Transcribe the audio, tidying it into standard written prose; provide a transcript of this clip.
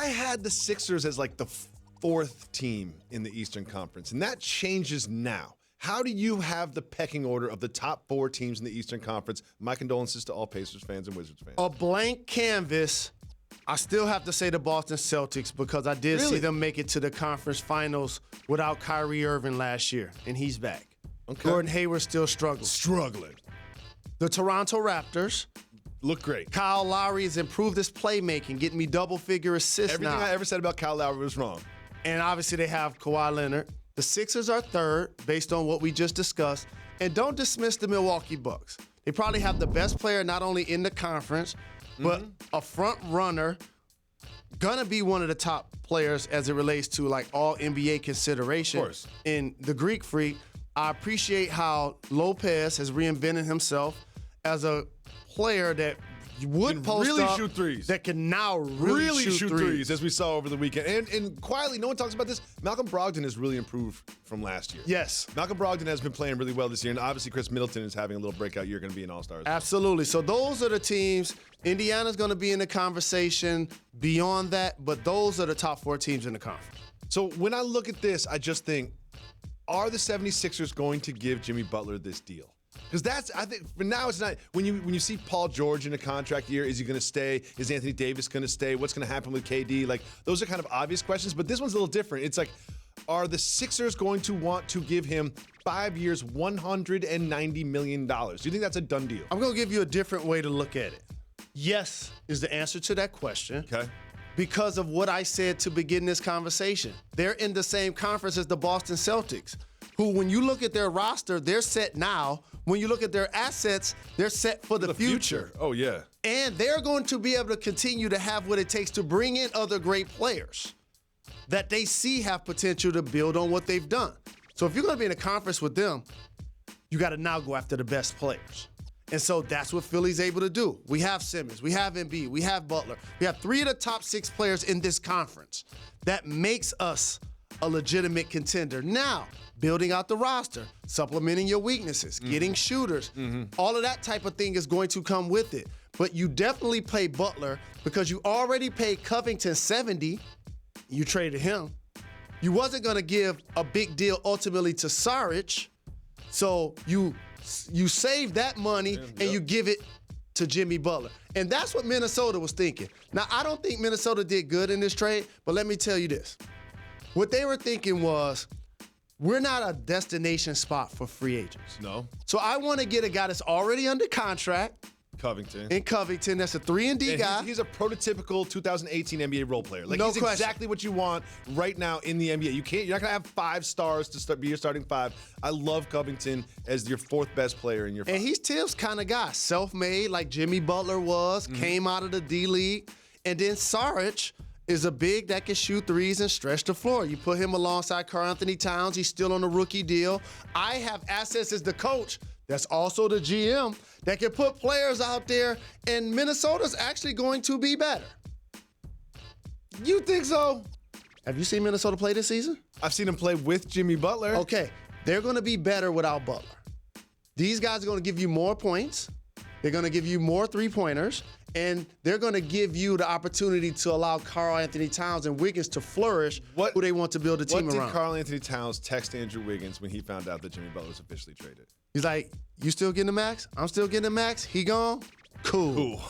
I had the Sixers as like the fourth team in the Eastern Conference, and that changes now. How do you have the pecking order of the top 4 teams in the Eastern Conference? My condolences to all Pacers fans and Wizards fans. A blank canvas. I still have to say the Boston Celtics because I did see them make it to the conference finals without Kyrie Irving last year, and he's back. Okay. Gordon Hayward still struggling. The Toronto Raptors. Look great. Kyle Lowry has improved his playmaking, getting me double-figure assists Everything now. I ever said about Kyle Lowry was wrong. And obviously they have Kawhi Leonard. The Sixers are third based on what we just discussed. And don't dismiss the Milwaukee Bucks. They probably have the best player not only in the conference, but a front runner, gonna be one of the top players as it relates to like all NBA consideration. Of course. In the Greek Freak, I appreciate how Lopez has reinvented himself as a player that would post really up, shoot threes. that can now really shoot threes, as we saw over the weekend. And quietly, no one talks about this. Malcolm Brogdon has really improved from last year. Yes. Malcolm Brogdon has been playing really well this year, and obviously Chris Middleton is having a little breakout year, going to be an all-star. Absolutely. So those are the teams. Indiana's going to be in the conversation beyond that, but those are the top 4 teams in the conference. So when I look at this, I just think, are the 76ers going to give Jimmy Butler this deal? Because I think, for now, it's not. When you see Paul George in a contract year, is he going to stay? Is Anthony Davis going to stay? What's going to happen with KD? Like, those are kind of obvious questions, but this one's a little different. It's like, are the Sixers going to want to give him 5 years, $190 million? Do you think that's a done deal? I'm going to give you a different way to look at it. Yes is the answer to that question. Okay. Because of what I said to begin this conversation. They're in the same conference as the Boston Celtics, who, when you look at their roster, they're set now. When you look at their assets, they're set for the future. Oh, yeah. And they're going to be able to continue to have what it takes to bring in other great players that they see have potential to build on what they've done. So if you're going to be in a conference with them, you got to now go after the best players. And so that's what Philly's able to do. We have Simmons, we have Embiid, we have Butler. We have 3 of the top 6 players in this conference. That makes us a legitimate contender. Now, building out the roster, supplementing your weaknesses, getting shooters, all of that type of thing is going to come with it. But you definitely pay Butler because you already paid Covington $70. You traded him. You wasn't going to give a big deal ultimately to Saric. So you save that money and you give it to Jimmy Butler. And that's what Minnesota was thinking. Now, I don't think Minnesota did good in this trade, but let me tell you this. What they were thinking was, we're not a destination spot for free agents. No. So I want to get a guy that's already under contract Covington. in Covington. That's a 3-and-D guy. He's a prototypical 2018 NBA role player. Like, No he's question. exactly what you want right now in the NBA. You're not gonna have 5 stars to be your starting 5. I love Covington as your 4th best player in your 5. And he's Tibbs kind of guy, self-made like Jimmy Butler was, came out of the D-League. And then Saric is a big that can shoot threes and stretch the floor. You put him alongside Karl-Anthony Towns. He's still on a rookie deal. I have assets as the coach. That's also the GM that can put players out there, and Minnesota's actually going to be better. You think so? Have you seen Minnesota play this season? I've seen him play with Jimmy Butler. Okay, they're going to be better without Butler. These guys are going to give you more points. They're going to give you more three-pointers, and they're going to give you the opportunity to allow Karl-Anthony Towns and Wiggins to flourish who they want to build a team around. What did Karl-Anthony Towns text Andrew Wiggins when he found out that Jimmy Butler was officially traded? He's like, you still getting the max? I'm still getting the max? He gone? Cool.